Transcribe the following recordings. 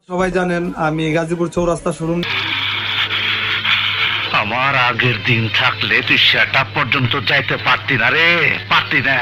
সবাই জানেন আমি গাজীপুর চৌরাস্তা শোরুম আমার আগের দিন থাকলে তুই সেটা পর্যন্ত যাইতে পারতি না রে, পারতি না।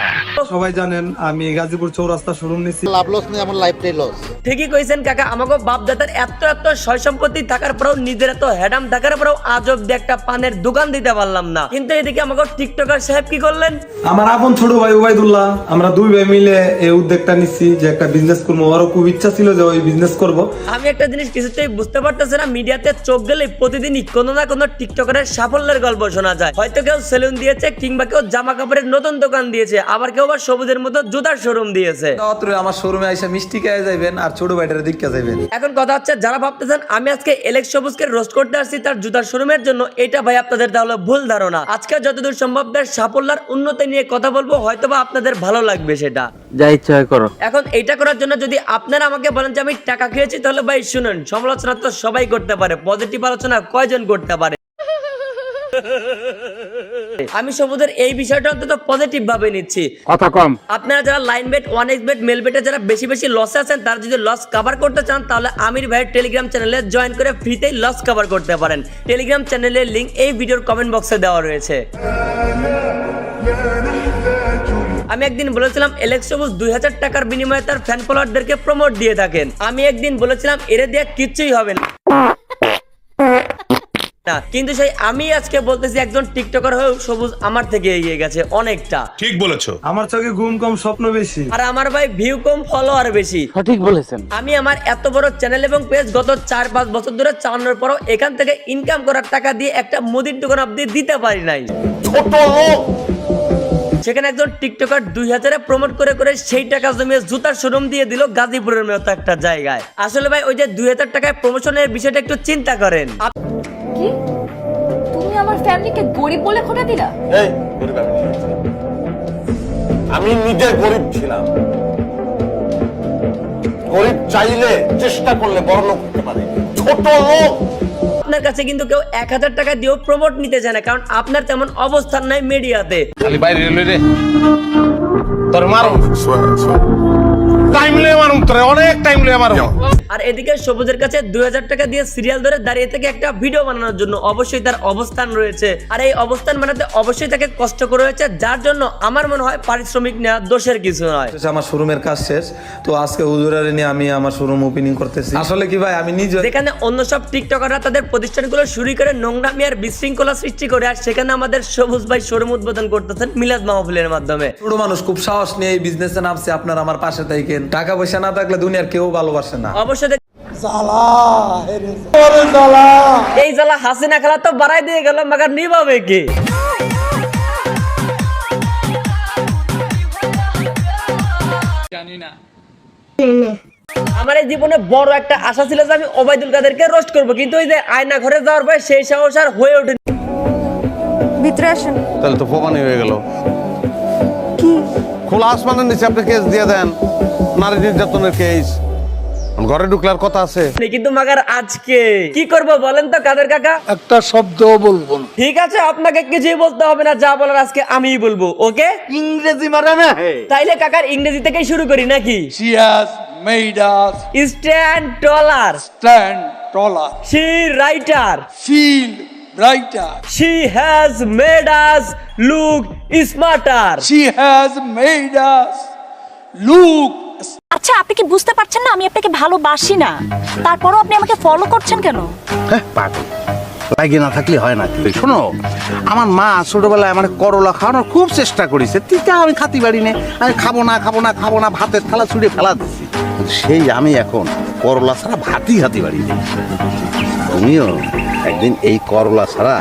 সবাই জানেন আমি গাজীপুর চৌরাস্তা শোরুম নিছি। লাভ লস নেই, আমার লাইফটাই লস। ঠিকই কইছেন কাকা, আমাকে বাপ দাদার এত সয় সম্পত্তি থাকার পরেও নিজের এত হেডাম থাকার পরেও আজ অব্দি একটা পানের দোকান দিতে পারলাম না। কিন্তু এদিকে আমাকে টিকটকার সাহেব কি করলেন, আমার আপন ছোট ভাই উবাইদুল্লাহ, আমরা দুই ভাই মিলে এই উদ্যোগটা নিচ্ছি যে একটা বিজনেস করবো। ওরও খুব ইচ্ছা ছিল যে ওই বিজনেস করব। আমি একটা জিনিস কিছুতেই বুঝতে পারতেছি না, মিডিয়াতে চোখ গেলে প্রতিদিনই কোনো না কোনো টিকটকারের সাফল্যের গল্প শোনা যায়। হয়তো কেউ সেলুন দিয়েছে, কিংবা কেউ জামা কাপড়ের নতুন দোকান দিয়েছে, আবার কেউ আবার সবুজের মতো জুতার শোরুম দিয়েছে। আমার শোরুমে এসে মিষ্টি খেয়ে যাবেন আর ছোট ভাইটার দিকে যাবেন। এখন কথা হচ্ছে, যারা ভাবতেছেন আমি আজকে এলেক্স সবুজকে রোস্ট করতে আসছি তার জুতার শোরুমের জন্য, এটা ভাই আপনাদের তাহলে ভুল ধারণা। আজকে যতদূর সম্ভব তার সাফল্যের উন্নতি নিয়ে কথা বলবো, হয়তোবা আপনাদের ভালো লাগবে সেটা। যা ইচ্ছা হয় করো। এখন এইটা করার জন্য যদি আপনারা আমাকে বলেন যে আমি টাকা খেয়েছি, তাহলে ভাই শুনুন, সমালোচনা তো সবাই করতে পারে, পজিটিভ আলোচনা কয়জন করতে পারে? আমি সবুজের এই বিষয়টা অন্তত পজিটিভ ভাবে নিচ্ছি। কথা কম। আপনারা যারা line bet, 1x bet, mail বেটে যারা বেশি বেশি লসে আছেন, তারা যদি লস কভার করতে চান, তাহলে আমির ভাইয়ের টেলিগ্রাম চ্যানেলে জয়েন করে ফ্রিতেই লস কভার করতে পারেন। টেলিগ্রাম চ্যানেলের লিংক এই ভিডিওর কমেন্ট বক্সে দেওয়া রয়েছে। আমি একদিন বলেছিলাম এলেক্স সবুজ 2000 টাকার বিনিময়ে তার ফ্যান ফলোয়ারদেরকে প্রমোট দিয়ে থাকেন। আমি একদিন বলেছিলাম এরে দিয়ে কিচ্ছুই হবে না, কিন্তু সেই আমি আজকে বলতেছি একজন টিকটকার হয়েও সবুজ আমার থেকে এগিয়ে গেছে অনেকটা। ঠিক বলেছো। আমার চোখে ঘুম কম, স্বপ্ন বেশি, আর আমার ভাই ভিউ কম, ফলোয়ার বেশি। সঠিক বলেছেন। আমি আমার এত বড় চ্যানেল এবং পেজ গত 4-5 বছর ধরে চালানোর পরও এখান থেকে ইনকাম করার টাকা দিয়ে একটা মুদির দোকান অব্দি দিতে পারি নাই। সেখানে একজন টিকটকার 2000-এ প্রমোট করে করে সেই টাকা জমিয়ে জুতার শোরুম দিয়ে দিল গাজীপুরের মতো একটা জায়গায়। আসলে ভাই ওই যে 2000 টাকায় প্রমোশনের বিষয়টা একটু চিন্তা করেন। কি তুমি আমার ফ্যামিলিকে গরিব বলে খোটা দিলা? এই গরিব আমি নিজে গরিব ছিলাম। গরিব চাইলে চেষ্টা করলে বড় লোক হতে পারে। ছোট লোক আপনার কাছে কিন্তু কেউ 1000 টাকা দিয়েও প্রমোট নিতে চায় না, কারণ আপনার তেমন অবস্থান নাই মিডিয়াতে। খালি বাইরে রে রে তোর মারো টাইম লে মারো, তোর অনেক টাইম লে মারো। আর এদিকে সবুজের কাছে 2000 টাকা দিয়ে সিরিয়াল ধরে দাঁড়িয়ে থেকে একটা ভিডিও বানানোর জন্য অবশ্যই তার অবস্থান রয়েছে, আর এই অবস্থান বানাতে অবশ্যই তাকে কষ্ট করে হয়েছে, যার জন্য আমার মনে হয় পারিশ্রমিক নেওয়া দোষের কিছু নয়। আমার শোরুমের কাজ শেষ, তো আজকে হুজুরের নিয়ে আমি আমার শোরুম ওপেনিং করতেছি। আসলে কি ভাই, আমি নিজে যেখানে অন্য সব টিকটকাররা তাদের প্রতিষ্ঠানগুলো শুরু করে নোংরামি আর বিশৃঙ্খলা সৃষ্টি করে, আর সেখানে আমাদের সবুজ ভাই শোরুম উদ্বোধন করতেছেন মিলাদ মাহফিলের মাধ্যমে। ছোট মানুষ খুব সাহস নিয়ে এই বিজনেসে নামছে। আপনারা আমার পাশে থাকেন। টাকা পয়সা না থাকলে দুনিয়ার কেউ ভালোবাসে না। অবশ্যই এই জ্বালা হাসিনা খেলা তো বাড়াই দিয়ে গেল, মাগার নিভাবে কি? আমার এই জীবনে বড় একটা আশা ছিল যে আমি ওবায়দুল কাদেরকে রোস্ট করবো, কিন্তু ওই যে আয়না ঘরে যাওয়ার পর সেই সাহস আর হয়ে ওঠে। ভিতরে আসেন। তাহলে তো ফোকানি হয়ে গেল। কি খোলা আসমানের নিচে আপনি কেস দিয়ে দেন, নারী নির্যাতনের কেস। ঘরে ঢুকলার কথা আছে, কিন্তু মাগার আজকে কি করবো বলেন তো কাদের কাকা? একটা শব্দ বলবো না। ঠিক আছে, আপনাকে কিছুই বলতে হবে না, যা বলার আজকে আমিই বলবো। ওকে, ইংরেজি মারা না। তাইলে কাকার ইংরেজি থেকেই শুরু করি নাকি? She has made us stand taller, stand taller, she writer, feel brighter. She has made us look smarter. She has made us look. আচ্ছা, আপনি কি বুঝতে পারছেন না আমি আপনাকে ভালোবাসি না? তারপরও আপনি আমাকে ফলো করছেন কেন? পাগল লাগে না থাকলে হয় না। শোনো, আমার মা ছোটবেলায় আমার করলা খাওয়ানোর খুব চেষ্টা করেছে, তিতা আমি খাতি পারি না। আমি খাবো না খাবো না খাবো না, ভাতের থালা ছুঁড়ে ফেলা দিচ্ছি। সেই আমি এখন করলা ছাড়া ভাতই খাতি পারি না। তুমিও একদিন এই করলা ছাড়া